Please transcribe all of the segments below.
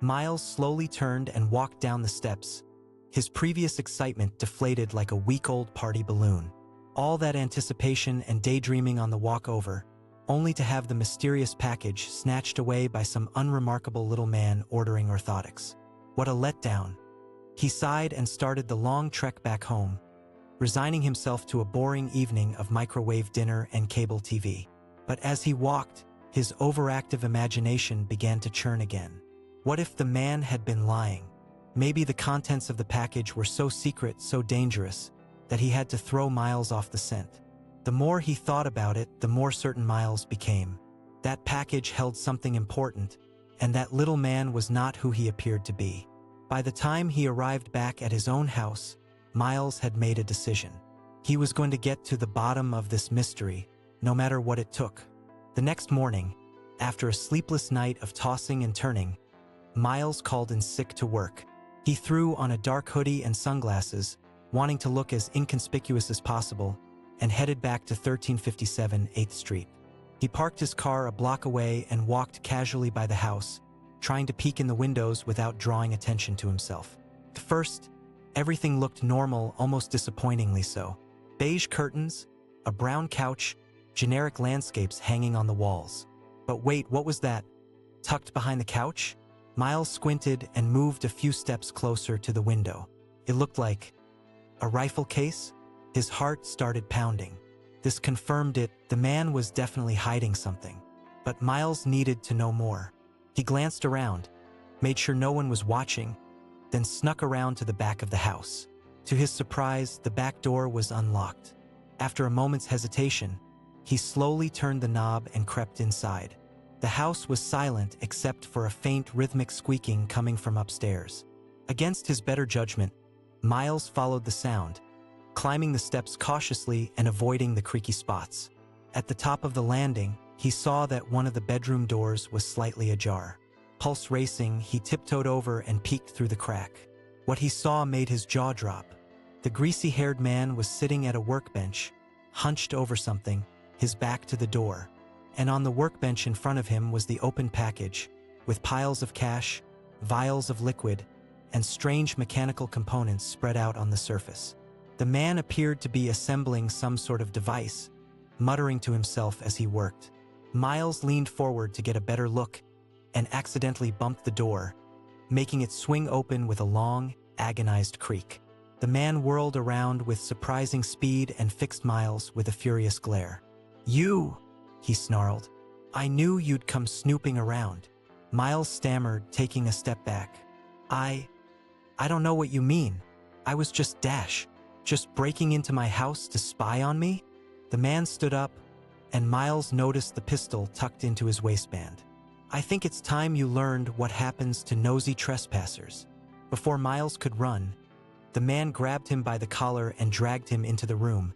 Miles slowly turned and walked down the steps. His previous excitement deflated like a week-old party balloon. All that anticipation and daydreaming on the walk over, only to have the mysterious package snatched away by some unremarkable little man ordering orthotics. What a letdown. He sighed and started the long trek back home, resigning himself to a boring evening of microwave dinner and cable TV. But as he walked, his overactive imagination began to churn again. What if the man had been lying? Maybe the contents of the package were so secret, so dangerous, that he had to throw Miles off the scent. The more he thought about it, the more certain Miles became. That package held something important, and that little man was not who he appeared to be. By the time he arrived back at his own house, Miles had made a decision. He was going to get to the bottom of this mystery, no matter what it took. The next morning, after a sleepless night of tossing and turning, Miles called in sick to work. He threw on a dark hoodie and sunglasses, wanting to look as inconspicuous as possible, and headed back to 1357 8th Street. He parked his car a block away and walked casually by the house, trying to peek in the windows without drawing attention to himself. At first, everything looked normal, almost disappointingly so. Beige curtains, a brown couch, generic landscapes hanging on the walls. But wait, what was that? Tucked behind the couch? Miles squinted and moved a few steps closer to the window. It looked like a rifle case. His heart started pounding. This confirmed it. The man was definitely hiding something. But Miles needed to know more. He glanced around, made sure no one was watching, then snuck around to the back of the house. To his surprise, the back door was unlocked. After a moment's hesitation, he slowly turned the knob and crept inside. The house was silent except for a faint rhythmic squeaking coming from upstairs. Against his better judgment, Miles followed the sound, climbing the steps cautiously and avoiding the creaky spots. At the top of the landing, he saw that one of the bedroom doors was slightly ajar. Pulse racing, he tiptoed over and peeked through the crack. What he saw made his jaw drop. The greasy-haired man was sitting at a workbench, hunched over something, his back to the door. And on the workbench in front of him was the open package, with piles of cash, vials of liquid, and strange mechanical components spread out on the surface. The man appeared to be assembling some sort of device, muttering to himself as he worked. Miles leaned forward to get a better look and accidentally bumped the door, making it swing open with a long, agonized creak. The man whirled around with surprising speed and fixed Miles with a furious glare. "You!" he snarled. "I knew you'd come snooping around." Miles stammered, taking a step back. I don't know what you mean. I was just breaking into my house to spy on me?" The man stood up, and Miles noticed the pistol tucked into his waistband. "I think it's time you learned what happens to nosy trespassers." Before Miles could run, the man grabbed him by the collar and dragged him into the room,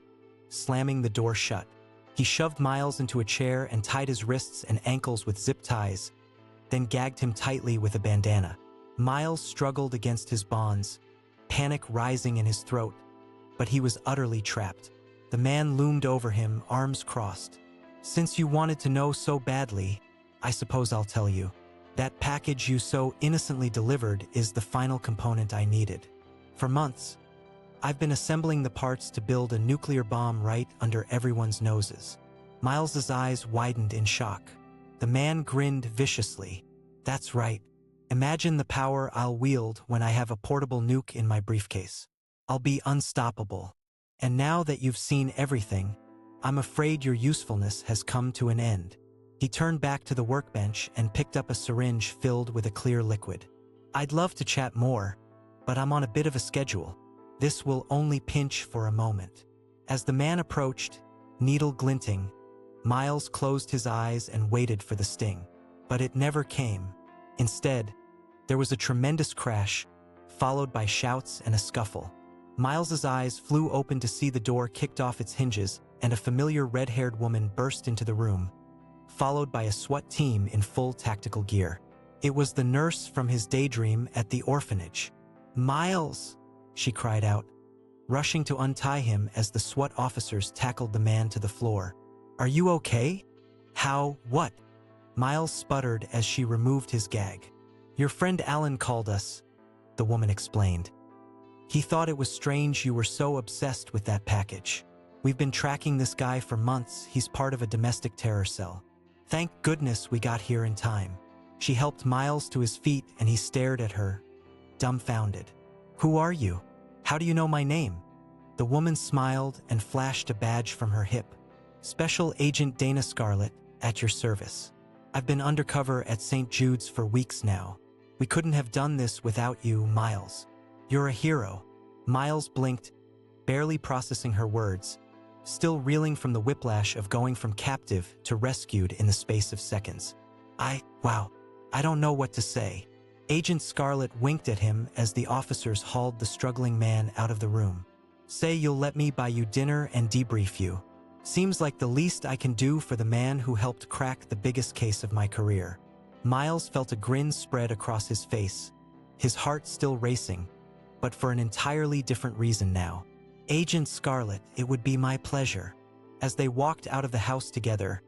slamming the door shut. He shoved Miles into a chair and tied his wrists and ankles with zip ties, then gagged him tightly with a bandana. Miles struggled against his bonds, panic rising in his throat, but he was utterly trapped. The man loomed over him, arms crossed. "Since you wanted to know so badly, I suppose I'll tell you. That package you so innocently delivered is the final component I needed. For months, I've been assembling the parts to build a nuclear bomb right under everyone's noses." Miles's eyes widened in shock. The man grinned viciously. "That's right. Imagine the power I'll wield when I have a portable nuke in my briefcase. I'll be unstoppable. And now that you've seen everything, I'm afraid your usefulness has come to an end." He turned back to the workbench and picked up a syringe filled with a clear liquid. "I'd love to chat more, but I'm on a bit of a schedule. This will only pinch for a moment." As the man approached, needle glinting, Miles closed his eyes and waited for the sting. But it never came. Instead, there was a tremendous crash, followed by shouts and a scuffle. Miles's eyes flew open to see the door kicked off its hinges and a familiar red-haired woman burst into the room, followed by a SWAT team in full tactical gear. It was the nurse from his daydream at the orphanage. "Miles!" she cried out, rushing to untie him as the SWAT officers tackled the man to the floor. "Are you okay?" "How? What?" Miles sputtered as she removed his gag. "Your friend Alan called us," the woman explained. "He thought it was strange you were so obsessed with that package. We've been tracking this guy for months. He's part of a domestic terror cell. Thank goodness we got here in time." She helped Miles to his feet and he stared at her, dumbfounded. "Who are you? How do you know my name?" The woman smiled and flashed a badge from her hip. "Special Agent Dana Scarlett, at your service. I've been undercover at St. Jude's for weeks now. We couldn't have done this without you, Miles. You're a hero." Miles blinked, barely processing her words, still reeling from the whiplash of going from captive to rescued in the space of seconds. Wow, I don't know what to say." Agent Scarlett winked at him as the officers hauled the struggling man out of the room. "Say you'll let me buy you dinner and debrief you. Seems like the least I can do for the man who helped crack the biggest case of my career." Miles felt a grin spread across his face, his heart still racing, but for an entirely different reason now. "Agent Scarlett, it would be my pleasure." As they walked out of the house together,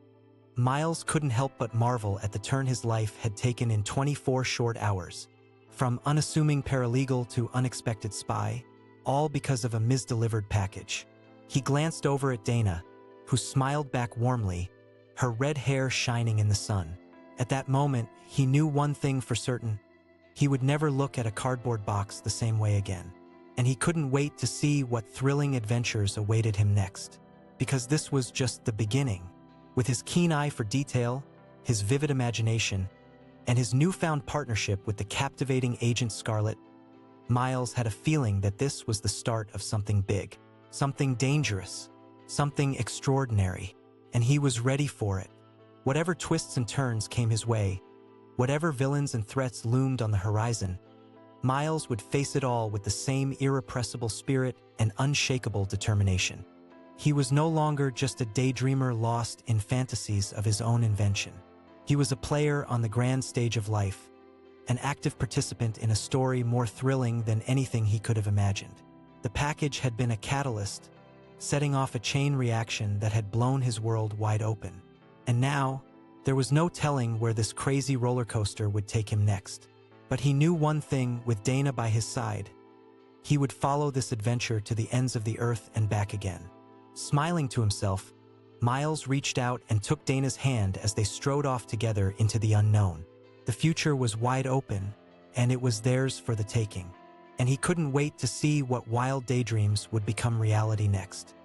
Miles couldn't help but marvel at the turn his life had taken in 24 short hours. From unassuming paralegal to unexpected spy, all because of a misdelivered package. He glanced over at Dana, who smiled back warmly, her red hair shining in the sun. At that moment, he knew one thing for certain: he would never look at a cardboard box the same way again. And he couldn't wait to see what thrilling adventures awaited him next. Because this was just the beginning. With his keen eye for detail, his vivid imagination, and his newfound partnership with the captivating Agent Scarlett, Miles had a feeling that this was the start of something big, something dangerous, something extraordinary, and he was ready for it. Whatever twists and turns came his way, whatever villains and threats loomed on the horizon, Miles would face it all with the same irrepressible spirit and unshakable determination. He was no longer just a daydreamer lost in fantasies of his own invention. He was a player on the grand stage of life, an active participant in a story more thrilling than anything he could have imagined. The package had been a catalyst, setting off a chain reaction that had blown his world wide open. And now, there was no telling where this crazy roller coaster would take him next. But he knew one thing: with Dana by his side, he would follow this adventure to the ends of the earth and back again. Smiling to himself, Miles reached out and took Dana's hand as they strode off together into the unknown. The future was wide open, and it was theirs for the taking. And he couldn't wait to see what wild daydreams would become reality next.